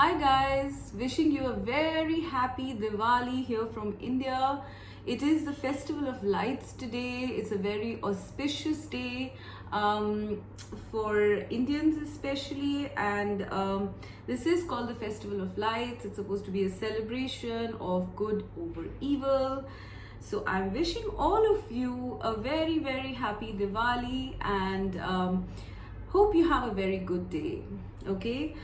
Hi guys, wishing you a very happy Diwali here from India. It is the Festival of Lights today. It's a very auspicious day for Indians especially, and this is called the Festival of Lights. It's supposed to be a celebration of good over evil. So I'm wishing all of you a very happy Diwali, and hope you have a very good day. Okay.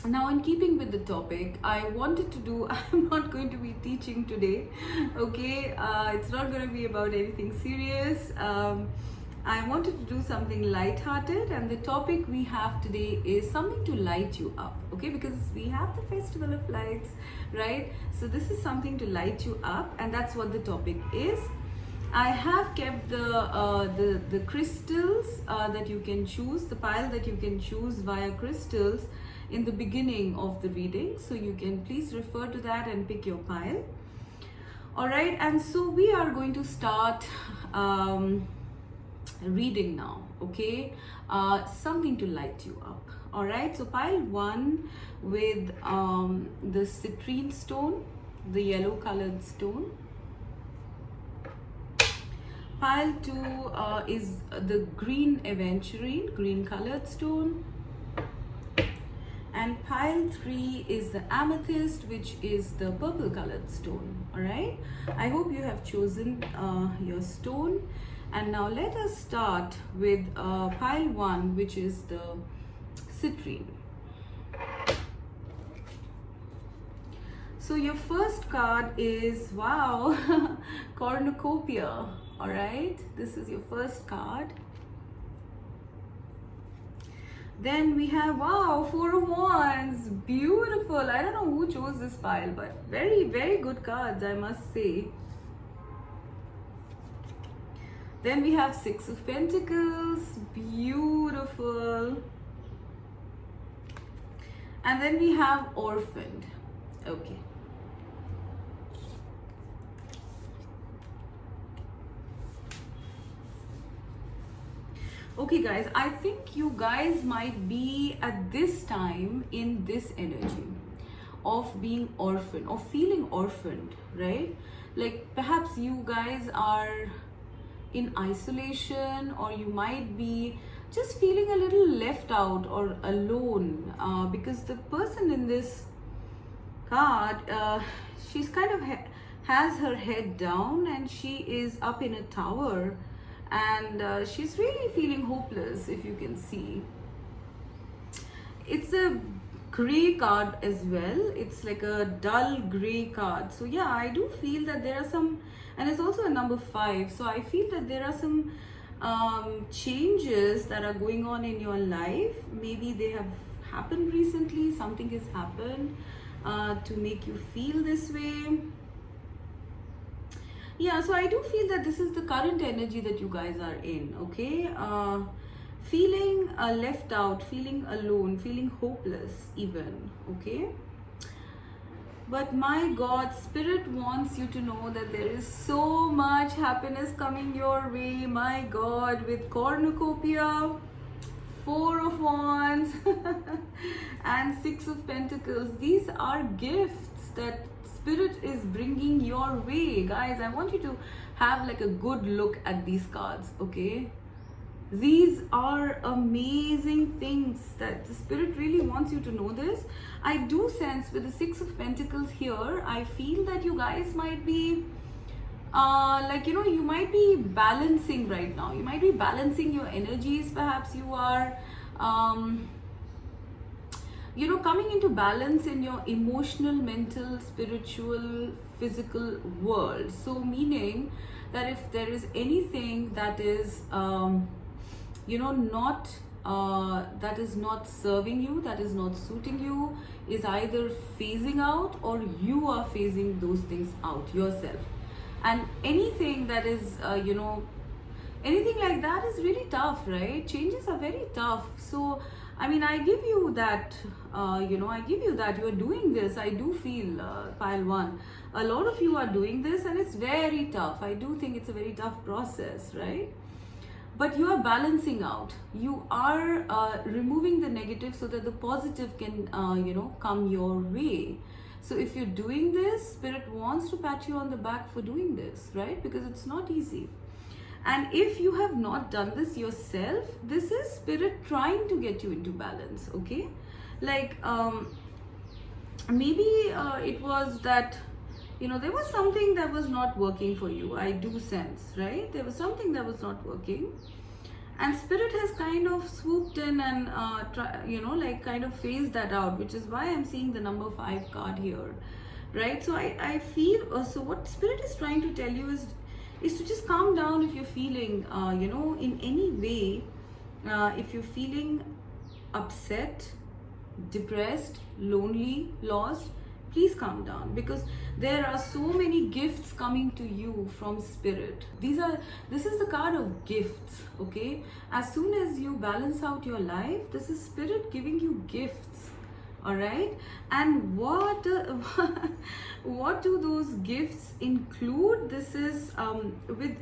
Now, in keeping with the topic, I wanted to do, I'm not going to be teaching today, okay? It's not going to be about anything serious. I wanted to do something light-hearted, and the topic we have today is something to light you up, okay? Because we have the Festival of Lights, right? So this is something to light you up, and that's what the topic is. I have kept the crystals that you can choose, the pile that you can choose via crystals in the beginning of the reading. So you can please refer to that and pick your pile. All right, and so we are going to start reading now, okay? Something to light you up. All right, so pile 1 with the citrine stone, the yellow colored stone. Pile 2 is the green aventurine, green colored stone. And pile 3 is the amethyst, which is the purple colored stone. All right, I hope you have chosen your stone. And now let us start with pile 1, which is the citrine. So your first card is, wow, cornucopia. All right, this is your first card. Then we have, wow, 4 of Wands, beautiful. I don't know who chose this pile, but very good cards, I must say. Then we have 6 of Pentacles, beautiful. And then we have orphaned, okay. Okay guys, I think you guys might be at this time in this energy of being orphaned, of feeling orphaned, right? Like perhaps you guys are in isolation, or you might be just feeling a little left out or alone because the person in this card, she's kind of has her head down and she is up in a tower. And she's really feeling hopeless, if you can see. It's a gray card as well. It's like a dull gray card. So yeah, I do feel that there are some, and it's also a number 5. So I feel that there are some changes that are going on in your life. Maybe they have happened recently. Something has happened to make you feel this way. Yeah, so I do feel that this is the current energy that you guys are in, okay? Feeling left out, feeling alone, feeling hopeless even, okay? But my God, Spirit wants you to know that there is so much happiness coming your way, my God, with cornucopia, 4 of Wands, and 6 of Pentacles. These are gifts that Spirit is bringing your way. Guys, I want you to have like a good look at these cards, okay? These are amazing things that the Spirit really wants you to know this. I do sense with the 6 of Pentacles here, I feel that you guys might be like, you know, you might be balancing right now. You might be balancing your energies. Perhaps you are you know, coming into balance in your emotional, mental, spiritual, physical world. So meaning that if there is anything that is you know, not that is not serving you, that is not suiting you, is either phasing out, or you are phasing those things out yourself. And anything that is you know, anything like that is really tough, right? Changes are very tough. So I mean, I give you that, you know, I give you that. You are doing this. I do feel, pile 1. A lot of you are doing this, and it's very tough. I do think it's a very tough process, right? but you are balancing out. You are removing the negative so that the positive can come your way. So if you're doing this, Spirit wants to pat you on the back for doing this, right? Because it's not easy. And if you have not done this yourself, this is Spirit trying to get you into balance, okay? Like maybe it was that, there was something that was not working for you. I do sense, right? There was something that was not working. And Spirit has kind of swooped in and, kind of phased that out, which is why I'm seeing the number 5 card here, right? So I feel, so what Spirit is trying to tell you is to just calm down if you're feeling, in any way, if you're feeling upset, depressed, lonely, lost, please calm down, because there are so many gifts coming to you from Spirit. This is the card of gifts, okay? As soon as you balance out your life, this is Spirit giving you gifts, all right? And what what do those gifts include? This is with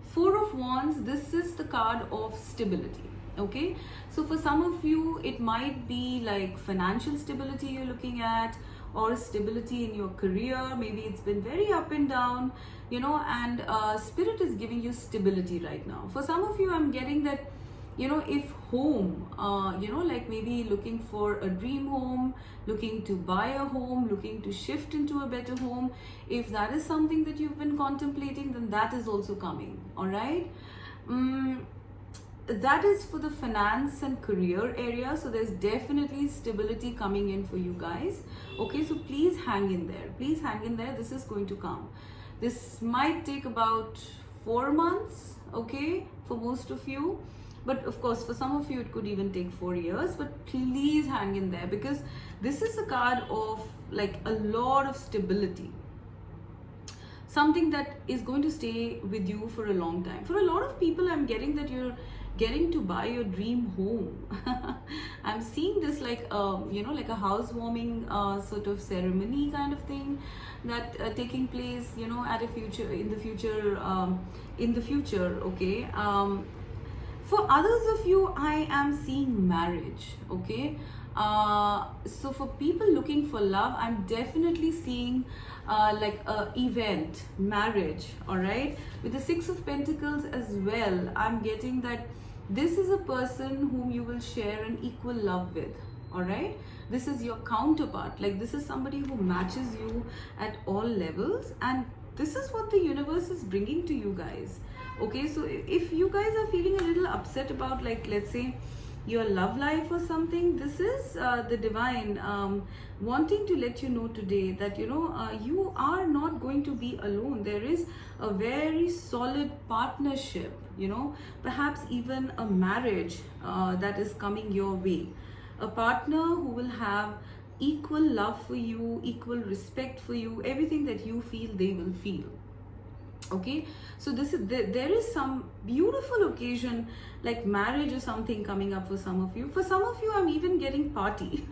4 of Wands, this is the card of stability. Okay, so for some of you, it might be like financial stability you're looking at, or stability in your career. Maybe it's been very up and down, and Spirit is giving you stability right now. For some of you, I'm getting that, if home, like maybe looking for a dream home, looking to buy a home, looking to shift into a better home, if that is something that you've been contemplating, then that is also coming, all right? That is for the finance and career area. So there's definitely stability coming in for you guys. Okay, so please hang in there. Please hang in there. This is going to come. This might take about 4 months, okay, for most of you. But of course, for some of you, it could even take 4 years. But please hang in there, because this is a card of like a lot of stability. Something that is going to stay with you for a long time. For a lot of people, I'm getting that you're getting to buy your dream home. I'm seeing this like like a housewarming sort of ceremony kind of thing that taking place at in the future, okay? For others of you, I am seeing marriage, okay? So for people looking for love, I'm definitely seeing like a event, marriage, all right? With the 6 of Pentacles as well, I'm getting that this is a person whom you will share an equal love with, all right? This is your counterpart. Like, this is somebody who matches you at all levels, and this is what the universe is bringing to you guys. Okay, so if you guys are feeling a little upset about, like, let's say your love life or something, this is the divine wanting to let you know today that you are not going to be alone. There is a very solid partnership, perhaps even a marriage that is coming your way. A partner who will have equal love for you, equal respect for you, everything that you feel, they will feel. Okay, so there is some beautiful occasion like marriage or something coming up for some of you. For some of you, I'm even getting party.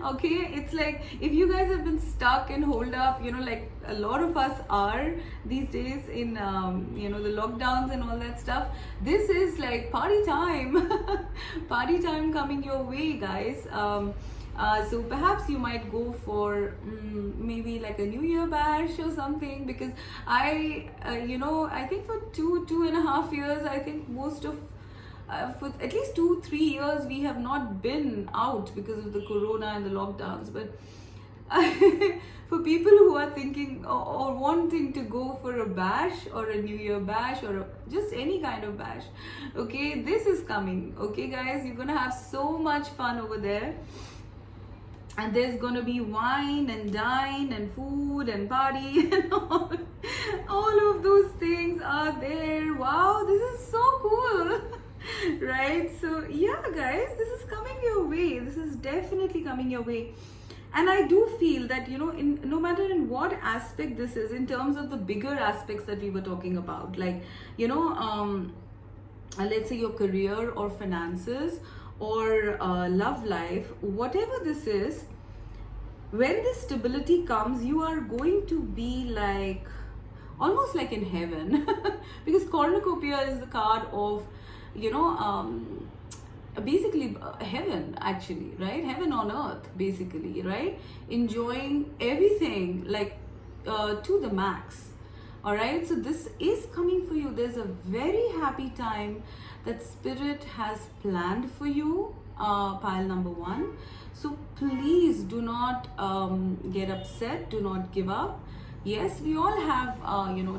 Okay, it's like if you guys have been stuck and holed up, like a lot of us are these days in the lockdowns and all that stuff, this is like party time. Party time coming your way, guys. So perhaps you might go for maybe like a New Year bash or something, because I think for 2.5 years, I think most of for at least 2-3 years we have not been out because of the corona and the lockdowns. But for people who are thinking or wanting to go for a bash or a New Year bash or just any kind of bash, okay, this is coming. Okay, guys, you're gonna have so much fun over there. And there's gonna be wine and dine and food and party and all of those things are there. Wow, this is so cool. Right? So yeah, guys, this is coming your way. This is definitely coming your way. And I do feel that, no matter in what aspect this is, in terms of the bigger aspects that we were talking about, like, let's say your career or finances or love life, whatever this is, when this stability comes, you are going to be like almost like in heaven. Because cornucopia is the card of you know, basically heaven, actually, right? Heaven on earth, basically, right? Enjoying everything like to the max. All right, so this is coming for you. There's a very happy time that spirit has planned for you, pile number one. So please do not get upset, do not give up. Yes, we all have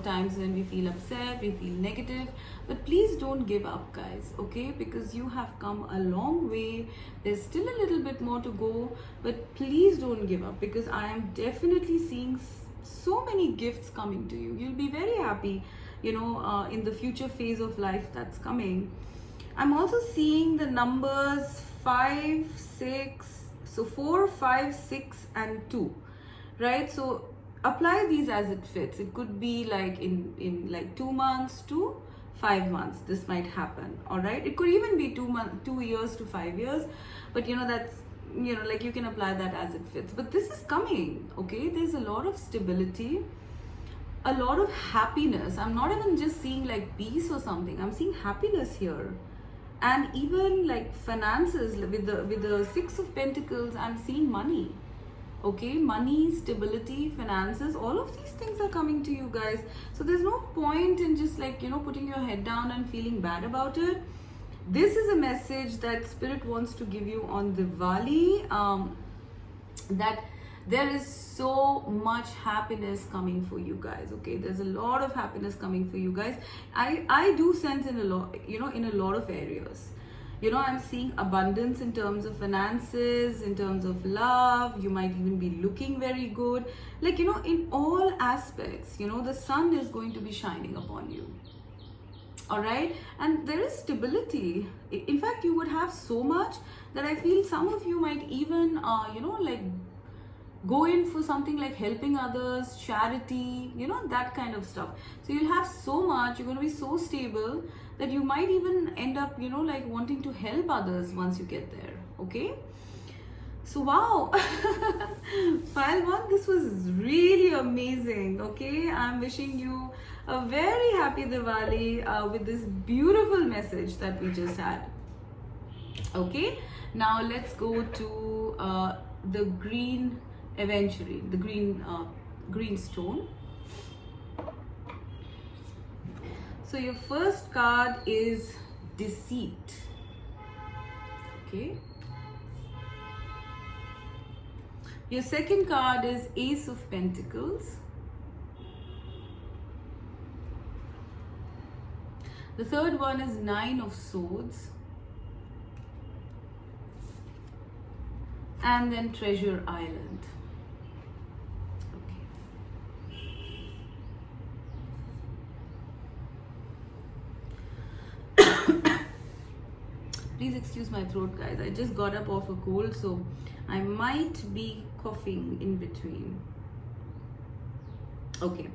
times when we feel upset, we feel negative, but please don't give up, guys, okay? Because you have come a long way. There's still a little bit more to go, but please don't give up, because I am definitely seeing so many gifts coming to you. You'll be very happy, in the future phase of life that's coming. I'm also seeing the numbers 5, 6, so 4, 5, 6, and 2, right? So apply these as it fits. It could be like in like 2 months to 5 months this might happen. All right, it could even be 2 years to 5 years, but that's like you can apply that as it fits. But this is coming, okay? There's a lot of stability, a lot of happiness. I'm not even just seeing like peace or something, I'm seeing happiness here. And even like finances, with the 6 of Pentacles, I'm seeing money. Okay, money, stability, finances, all of these things are coming to you, guys. So there's no point in just like putting your head down and feeling bad about it. This is a message that spirit wants to give you on Diwali, that there is so much happiness coming for you guys. Okay, there's a lot of happiness coming for you guys. I do sense in a lot, in a lot of areas. I'm seeing abundance in terms of finances, in terms of love. You might even be looking very good. Like, in all aspects, the sun is going to be shining upon you. All right. And there is stability. In fact, you would have so much that I feel some of you might even, like go in for something like helping others, charity, that kind of stuff. So you'll have so much, you're going to be so stable that you might even end up, like wanting to help others once you get there. Okay. So wow, pile one, this was really amazing. Okay, I'm wishing you a very happy Diwali with this beautiful message that we just had. Okay, now let's go to the green aventurine, the green stone. So your first card is deceit. Okay. Your second card is Ace of Pentacles. The third one is Nine of Swords. And then Treasure Island. Please excuse my throat, guys. I just got up off a cold, so I might be coughing in between. Okay.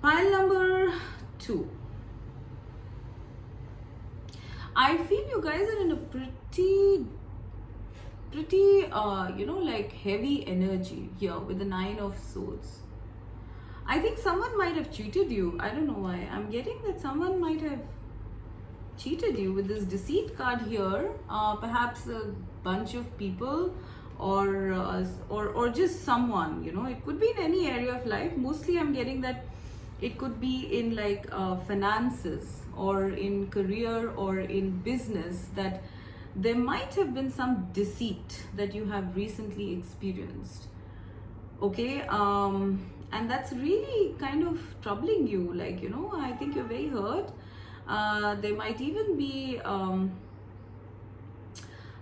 Pile number 2. I feel you guys are in a pretty like heavy energy here with the Nine of Swords. I think someone might have cheated you. I don't know why. I'm getting that someone might have cheated you with this deceit card here. Perhaps a bunch of people, or just someone. It could be in any area of life. Mostly, I'm getting that it could be in like finances, or in career, or in business, that there might have been some deceit that you have recently experienced. Okay, and that's really kind of troubling you. Like, I think you're very hurt. There might even be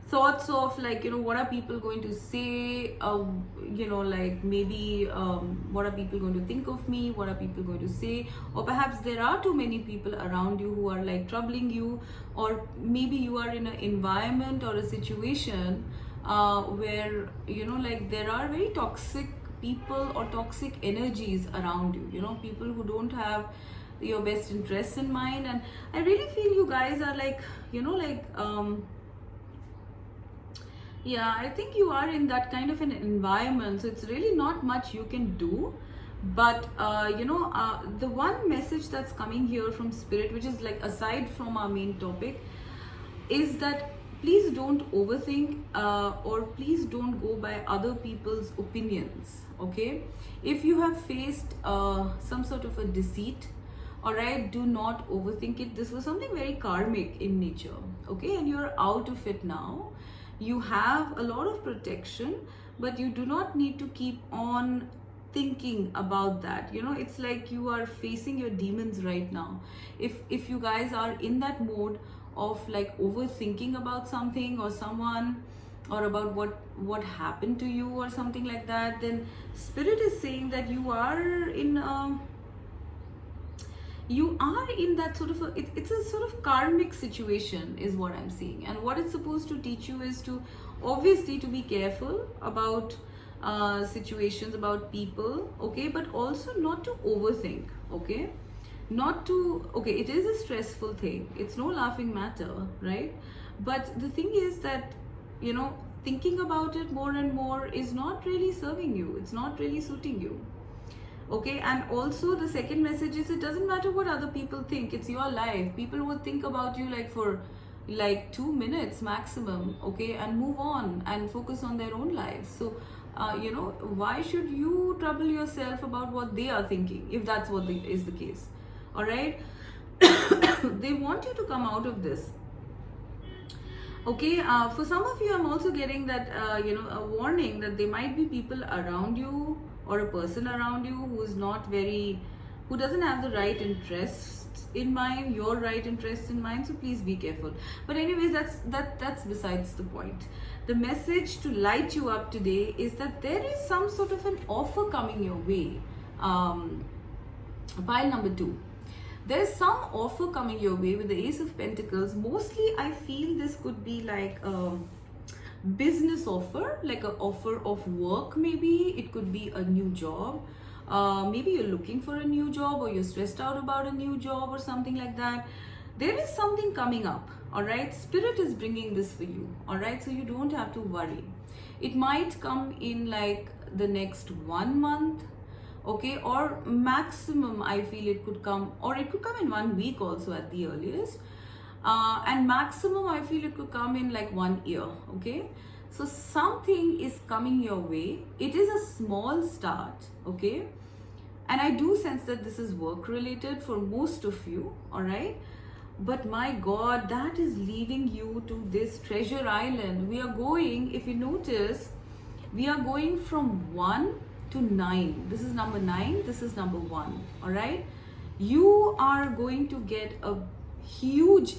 thoughts of like, what are people going to say, like maybe what are people going to think of me, what are people going to say, or perhaps there are too many people around you who are like troubling you, or maybe you are in an environment or a situation where like there are very toxic people or toxic energies around you, people who don't have your best interests in mind. And I really feel you guys are like, yeah, I think you are in that kind of an environment, so it's really not much you can do. But the one message that's coming here from spirit, which is like aside from our main topic, is that please don't overthink, or please don't go by other people's opinions. Okay, if you have faced some sort of a deceit, all right, do not overthink it. This was something very karmic in nature, okay, and you're out of it now. You have a lot of protection, but you do not need to keep on thinking about that. It's like you are facing your demons right now. If you guys are in that mode of like overthinking about something or someone, or about what happened to you or something like that, then spirit is saying that you are in that sort of it's a sort of karmic situation is what I'm seeing. And what it's supposed to teach you is to obviously to be careful about situations, about people, okay, but also not to overthink, okay, okay, it is a stressful thing, it's no laughing matter, right? But the thing is that thinking about it more and more is not really serving you, it's not really suiting you, okay. And also the second message is, it doesn't matter what other people think, it's your life. People will think about you like for like 2 minutes maximum, okay, and move on and focus on their own lives. So why should you trouble yourself about what they are thinking, if that's what is the case, all right? They want you to come out of this, okay. For some of you, I'm also getting that a warning that there might be people around you, or a person around you who doesn't have the right interests in mind, your right interests in mind. So please be careful. But anyways, that's besides the point. The message to light you up today is that there is some sort of an offer coming your way. Pile number 2. There's some offer coming your way with the Ace of Pentacles. Mostly I feel this could be like a business offer, like an offer of work. Maybe it could be a new job. Maybe you're looking for a new job, or you're stressed out about a new job or something like that. There is something coming up, all right? Spirit is bringing this for you, all right? So you don't have to worry. It might come in like the next 1 month, okay, or maximum I feel it could come, or it could come in 1 week also at the earliest, and maximum I feel it could come in like 1 year, okay? So something is coming your way. It is a small start, okay, and I do sense that this is work related for most of you, all right? But my God, that is leading you to this treasure island. We are going, if you notice, we are going from 1 to 9. This is number 9, this is number 1, all right? You are going to get a huge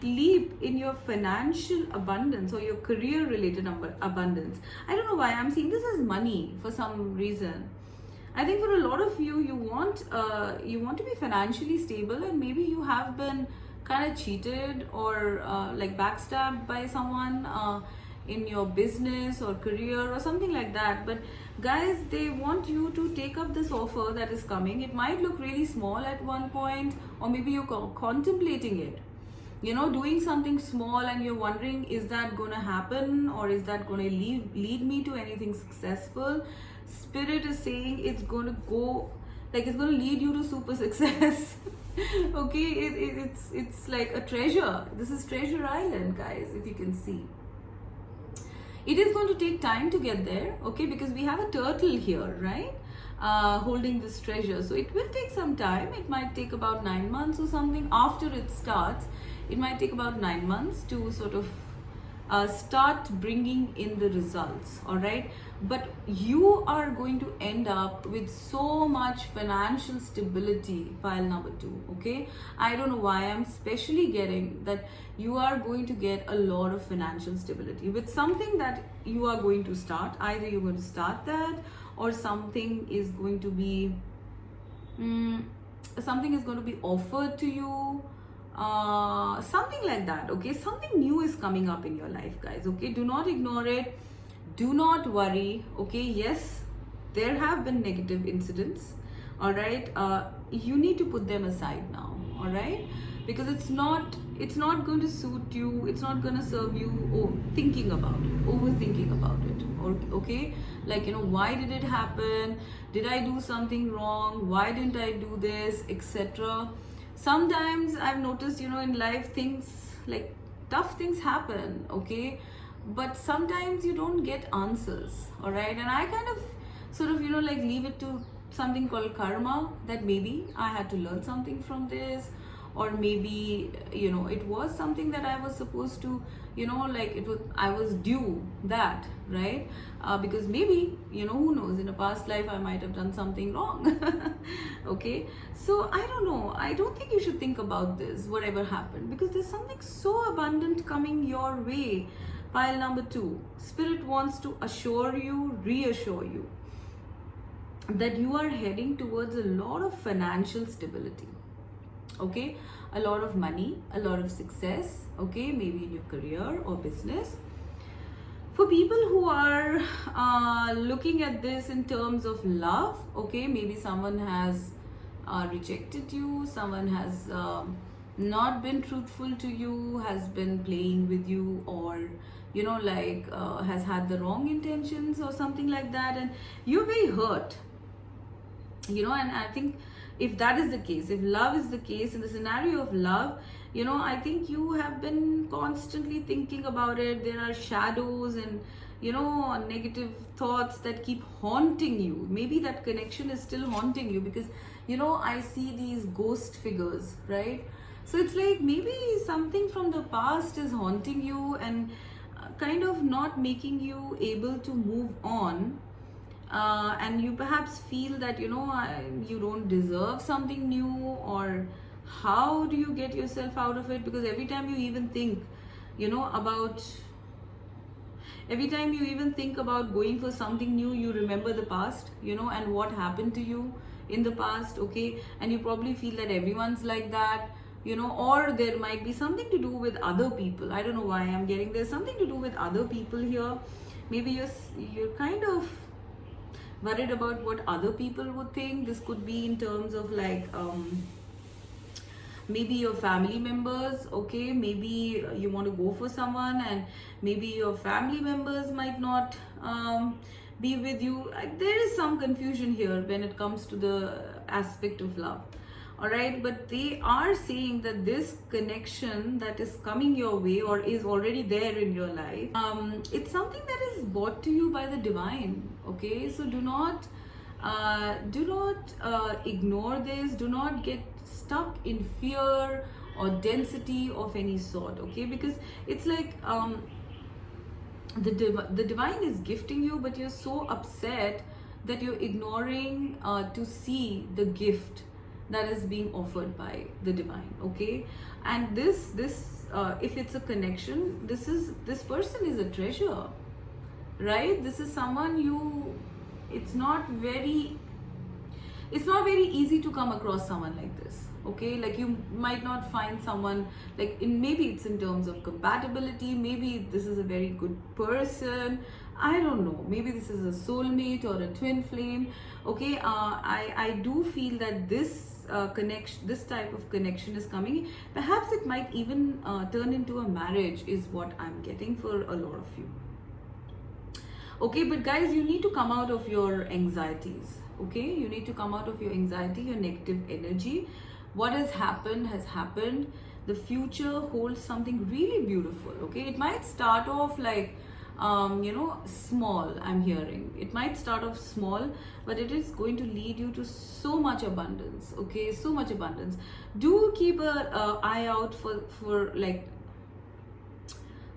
leap in your financial abundance, or your career related abundance. I don't know why I'm seeing this as money for some reason. I think for a lot of you, you want to be financially stable, and maybe you have been kind of cheated or like backstabbed by someone in your business or career or something like that. But guys, they want you to take up this offer that is coming. It might look really small at one point, or maybe you're contemplating it, doing something small, and you're wondering, is that going to happen, or is that going to lead me to anything successful? Spirit is saying it's going to go, like it's going to lead you to super success. Okay, it's like a treasure. This is Treasure Island, guys, if you can see. It is going to take time to get there, okay, because we have a turtle here, right, holding this treasure. So it will take some time. It might take about 9 months or something. After it starts, it might take about 9 months to sort of start bringing in the results, all right? But you are going to end up with so much financial stability, pile number 2, okay? I don't know why I'm especially getting that you are going to get a lot of financial stability with something that you are going to start. Either you're going to start that, or something is going to be offered to you, something like that, okay? Something new is coming up in your life, guys, okay? Do not ignore it. Do not worry, okay? Yes, there have been negative incidents, all right? You need to put them aside now, all right? Because it's not going to suit you, it's not going to serve you. Thinking about it, overthinking about it, or okay, like, why did it happen, did I do something wrong, why didn't I do this, etc. Sometimes I've noticed, in life, things like tough things happen, okay, but sometimes you don't get answers, all right? And I kind of sort of, like, leave it to something called karma, that maybe I had to learn something from this, or maybe, it was something that I was supposed to, like, I was due that, right? Because maybe, who knows, in a past life I might have done something wrong. Okay, so I don't know, I don't think you should think about this, whatever happened, because there's something so abundant coming your way. Pile number 2, Spirit wants to assure you, reassure you, that you are heading towards a lot of financial stability, okay, a lot of money, a lot of success, okay, maybe in your career or business. For people who are looking at this in terms of love, okay, maybe someone has rejected you, someone has not been truthful to you, has been playing with you, or has had the wrong intentions or something like that, and you're very hurt, and I think if that is the case, if love is the case, in the scenario of love, I think you have been constantly thinking about it. There are shadows and negative thoughts that keep haunting you. Maybe that connection is still haunting you, because I see these ghost figures, right? So it's like maybe something from the past is haunting you and kind of not making you able to move on. And you perhaps feel that you don't deserve something new, or how do you get yourself out of it? Because every time you even think about going for something new, you remember the past, and what happened to you in the past, okay? And you probably feel that everyone's like that, or there might be something to do with other people. I don't know why I'm getting there's something to do with other people here. Maybe you're kind of worried about what other people would think. This could be in terms of like maybe your family members, okay, maybe you want to go for someone and maybe your family members might not be with you. There is some confusion here when it comes to the aspect of love, all right? But they are saying that this connection that is coming your way or is already there in your life, it's something that is brought to you by the divine, okay? So do not ignore this. Do not get stuck in fear or density of any sort, okay? Because it's like the divine is gifting you, but you're so upset that you're ignoring to see the gift that is being offered by the divine, okay? And this if it's a connection, this person is a treasure, right? This is someone it's not very easy to come across someone like this, okay? Like you might not find someone like maybe it's in terms of compatibility, maybe this is a very good person, I don't know, maybe this is a soulmate or a twin flame, okay? I do feel that this this type of connection is coming. Perhaps it might even turn into a marriage, is what I'm getting for a lot of you, okay? But guys, you need to come out of your anxieties, okay? You need to come out of your anxiety, your negative energy. What has happened. The future holds something really beautiful, okay? It might start off like small. I'm hearing it might start off small, but it is going to lead you to so much abundance, okay? So much abundance. Do keep a eye out for like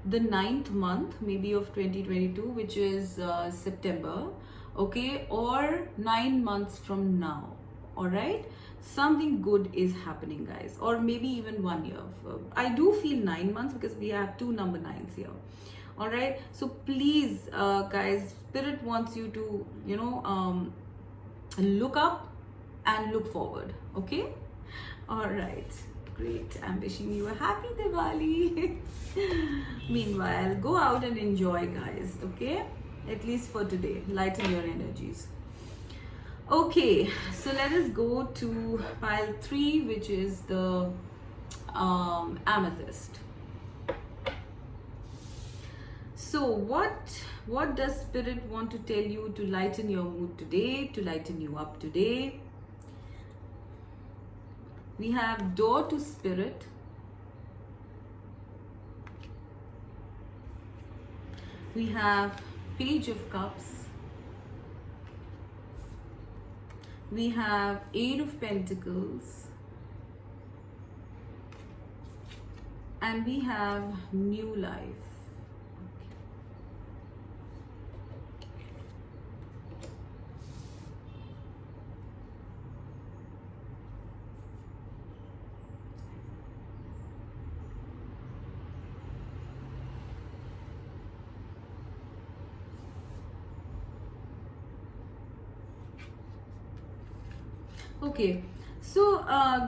the 9th month maybe of 2022, which is September, okay? Or 9 months from now, all right? Something good is happening, guys. Or maybe even 1 year. I do feel 9 months because we have 2 number 9s here, all right? So please guys, Spirit wants you to look up and look forward, okay? All right, great. I'm wishing you a happy Diwali. Meanwhile, go out and enjoy, guys, okay? At least for today, lighten your energies. Okay, so let us go to pile 3, which is the amethyst. So what does spirit want to tell you to lighten your mood today, to lighten you up today? We have door to spirit. We have page of cups. We have 8 of pentacles. And we have new life. Okay, so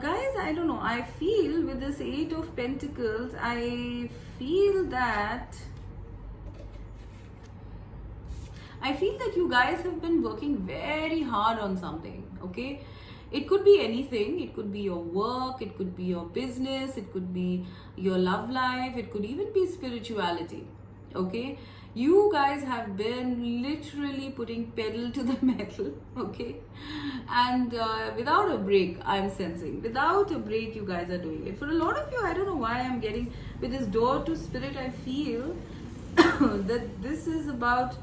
guys, I don't know, I feel with this 8 of pentacles, I feel that you guys have been working very hard on something. Okay, it could be anything. It could be your work, it could be your business, it could be your love life, it could even be spirituality. Okay, you guys have been literally putting pedal to the metal. Okay, and without a break, I'm sensing without a break you guys are doing it. For a lot of you, I don't know why I'm getting with this door to spirit, I feel that this is about,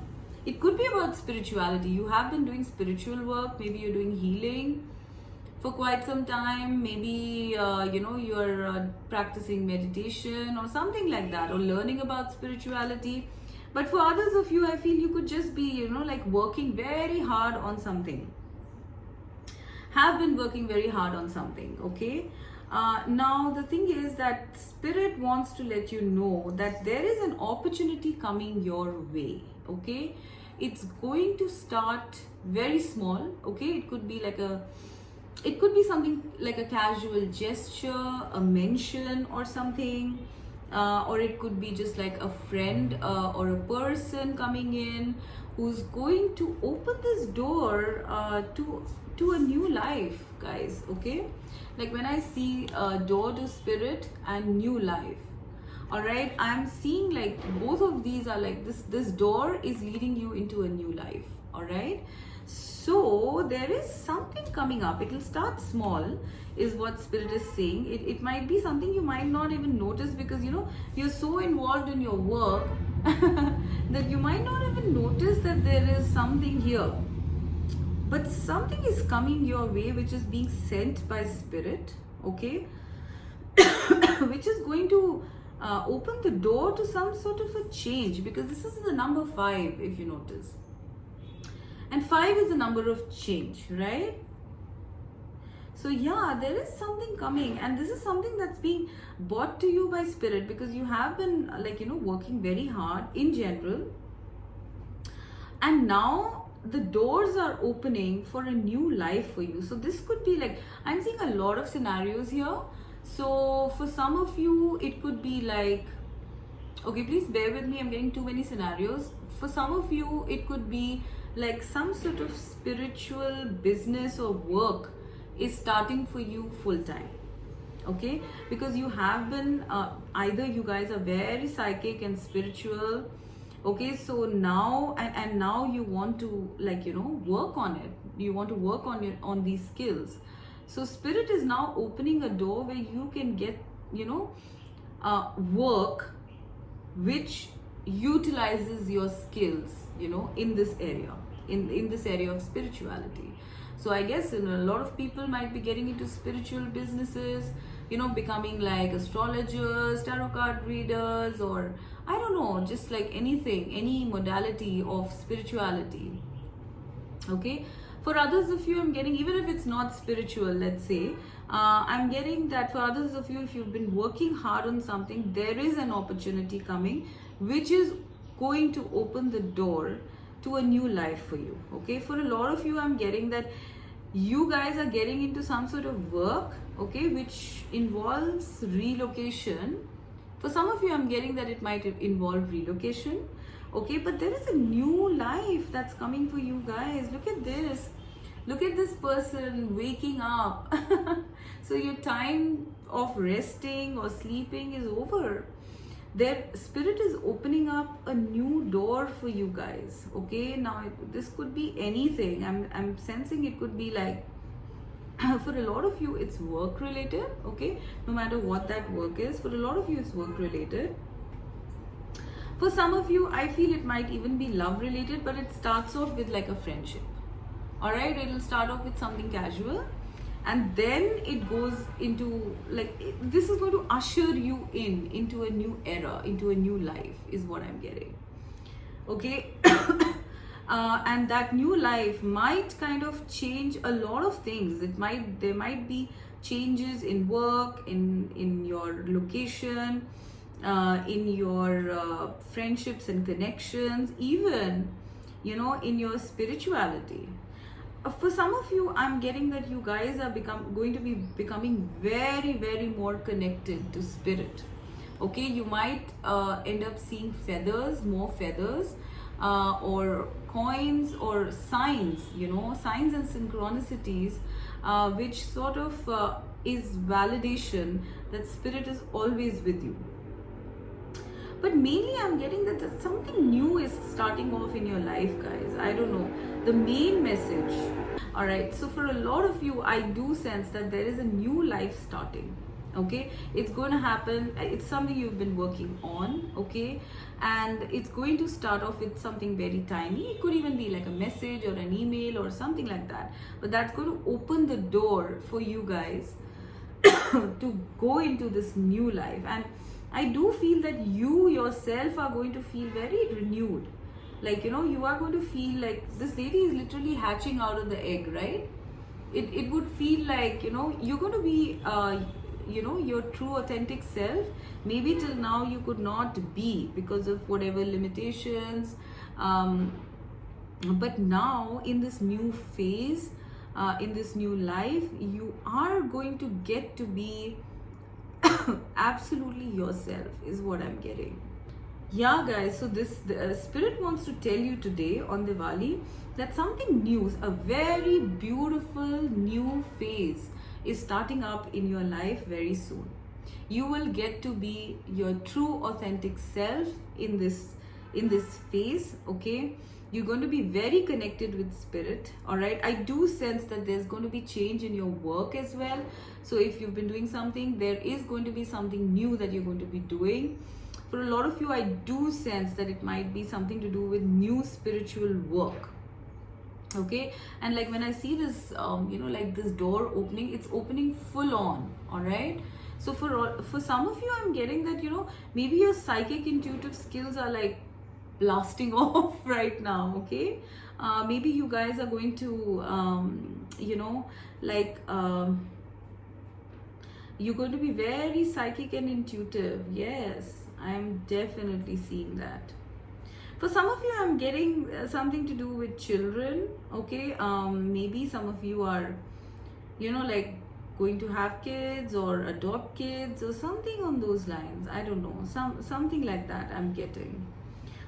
it could be about spirituality. You have been doing spiritual work, maybe you're doing healing for quite some time, maybe you're practicing meditation or something like that, or learning about spirituality. But for others of you, I feel you could just be like working very hard on something, have been working very hard on something. Okay, now the thing is that spirit wants to let you know that there is an opportunity coming your way. Okay, it's going to start very small. Okay, it could be something like a casual gesture, a mention or something, or it could be just like a friend or a person coming in who's going to open this door to a new life, guys. Okay, like when I see a door to spirit and new life, all right, I'm seeing like both of these are like this door is leading you into a new life. All right, so there is something coming up. It will start small, is what spirit is saying. It might be something you might not even notice, because you're so involved in your work that you might not even notice that there is something here. But something is coming your way which is being sent by spirit. Okay, which is going to open the door to some sort of a change, because this is the number 5, if you notice, and 5 is the number of change, right? So yeah, there is something coming, and this is something that's being brought to you by spirit, because you have been working very hard in general, and now the doors are opening for a new life for you. So this could be like, I'm seeing a lot of scenarios here. So for some of you, it could be like, okay, please bear with me, I'm getting too many scenarios. For some of you, it could be like some sort of spiritual business or work is starting for you full time. Okay, because you have been either you guys are very psychic and spiritual. Okay, so now and now you want to work on it. You want to work on these skills. So spirit is now opening a door where you can get work which utilizes your skills in this area, in this area of spirituality. So I guess a lot of people might be getting into spiritual businesses, becoming like astrologers, tarot card readers, or I don't know, just like anything, any modality of spirituality. Okay, for others of you, I'm getting, even if it's not spiritual, let's say, I'm getting that for others of you, if you've been working hard on something, there is an opportunity coming which is going to open the door to a new life for you. Okay, for a lot of you, I'm getting that you guys are getting into some sort of work, okay, which involves relocation. For some of you, I'm getting that it might involve relocation. Okay, but there is a new life that's coming for you guys. Look at this. Look at this person waking up. So your time of resting or sleeping is over. Their spirit is opening up a new door for you guys. Okay, now this could be anything. I'm sensing it could be like for a lot of you it's work related. Okay, no matter what that work is, for a lot of you it's work related. For some of you, I feel it might even be love related, but it starts off with like a friendship. All right, it'll start off with something casual, and then it goes into like this is going to usher you into a new era, into a new life, is what I'm getting. Okay. And that new life might kind of change a lot of things. There might be changes in work, in your location, in your friendships and connections, even in your spirituality. For some of you, I'm getting that you guys are going to be becoming very, very more connected to spirit. Okay, you might end up seeing more feathers, or coins or signs, signs and synchronicities, which sort of is validation that spirit is always with you. But mainly I'm getting that something new is starting off in your life, guys. I don't know. The main message. All right. So for a lot of you, I do sense that there is a new life starting. Okay. It's going to happen. It's something you've been working on. Okay. And it's going to start off with something very tiny. It could even be like a message or an email or something like that. But that's going to open the door for you guys to go into this new life. And I do feel that you yourself are going to feel very renewed. Like, you are going to feel like this lady is literally hatching out of the egg, right? It would feel like, you're going to be, your true authentic self. Maybe till now you could not be because of whatever limitations. But now in this new phase, in this new life, you are going to get to be absolutely yourself, is what I'm getting. Yeah, guys, so the spirit wants to tell you today on Diwali that something new, a very beautiful new phase is starting up in your life very soon. You will get to be your true authentic self in this phase. Okay, you're going to be very connected with spirit. All right, I do sense that there's going to be change in your work as well. So if you've been doing something, there is going to be something new that you're going to be doing. For a lot of you, I do sense that it might be something to do with new spiritual work. Okay, and like when I see this like this door opening, it's opening full on. All right, so for some of you, I'm getting that maybe your psychic intuitive skills are like blasting off right now. Okay, maybe you guys are going to you're going to be very psychic and intuitive. Yes, I'm definitely seeing that. For some of you, I'm getting something to do with children. Okay, maybe some of you are like going to have kids or adopt kids or something on those lines. I don't know, something like that I'm getting.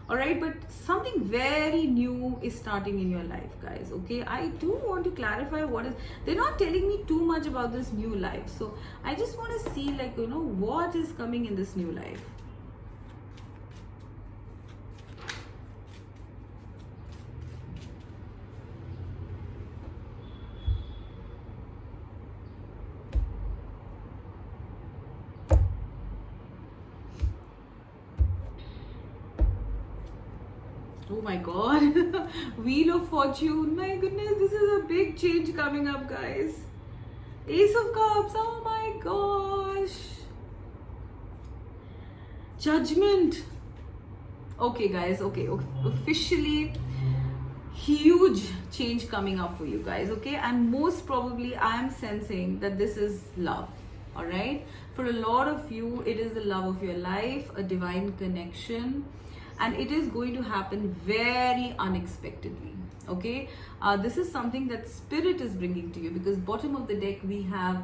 All right, but something very new is starting in your life, guys. Okay, I do want to clarify what is. They're not telling me too much about this new life, so I just want to see like what is coming in this new life. Oh my god. Wheel of Fortune. My goodness, this is a big change coming up, guys. Ace of Cups. Oh my gosh. Judgment. Okay, guys. Okay. Officially, huge change coming up for you guys. Okay, and most probably I am sensing that this is love. All right, for a lot of you, it is the love of your life, a divine connection. And it is going to happen very unexpectedly. Okay, this is something that spirit is bringing to you, because bottom of the deck we have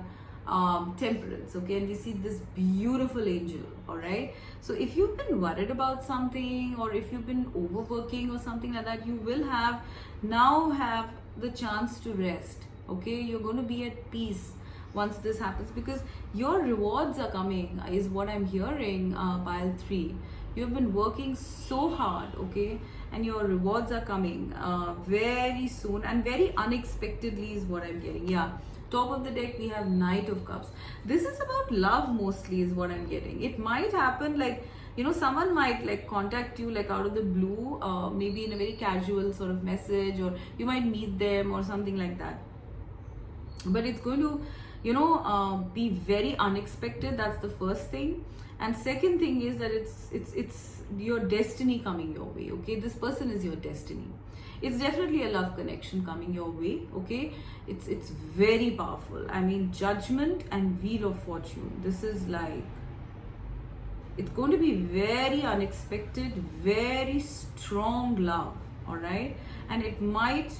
Temperance, okay, and we see this beautiful angel. All right, so if you've been worried about something, or if you've been overworking or something like that, you will have the chance to rest. Okay, you're going to be at peace once this happens, because your rewards are coming, is what I'm hearing. Pile 3, you've been working so hard, okay, and your rewards are coming very soon and very unexpectedly, is what I'm getting. Yeah, top of the deck we have Knight of Cups. This is about love mostly, is what I'm getting. It might happen like, you know, someone might like contact you like out of the blue, maybe in a very casual sort of message, or you might meet them or something like that, but it's going to, you know, be very unexpected. That's the first thing. And second thing is that it's your destiny coming your way. Okay, this person is your destiny. It's definitely a love connection coming your way. Okay, it's very powerful. I mean, Judgment and Wheel of Fortune. This is like, it's going to be very unexpected, very strong love. All right, and it might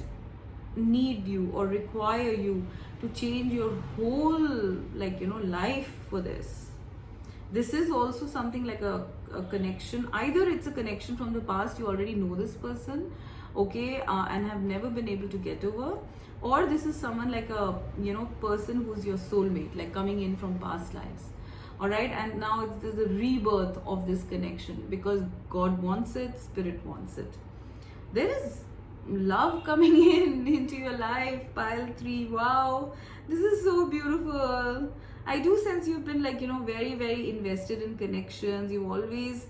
need you or require you to change your whole, like, you know, life for this. This is also something like a connection. Either it's a connection from the past, you already know this person, okay, and have never been able to get over, or this is someone like a, you know, person who's your soulmate, like coming in from past lives. All right, and now there's a rebirth of this connection, because God wants it, Spirit wants it. There is love coming into your life. Pile 3, wow, this is so beautiful. I do sense you've been like, you know, very, very invested in connections. You always,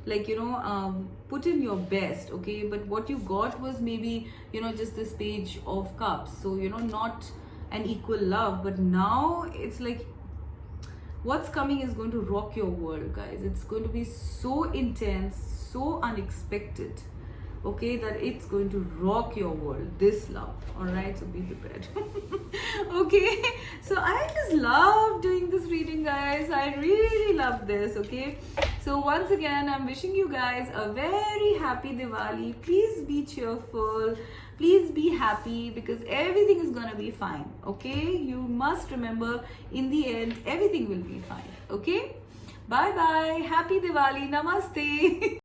like, you know, put in your best, okay, but what you got was maybe, you know, just this Page of Cups. So, you know, not an equal love, but now it's like what's coming is going to rock your world, guys. It's going to be so intense, so unexpected, okay, that it's going to rock your world, this love. All right, so be prepared. Okay, so I just love doing this reading, guys. I really love this. Okay, so once again, I'm wishing you guys a very happy Diwali. Please be cheerful, please be happy, because everything is gonna be fine. Okay, you must remember, in the end everything will be fine. Okay, bye bye, happy Diwali, namaste.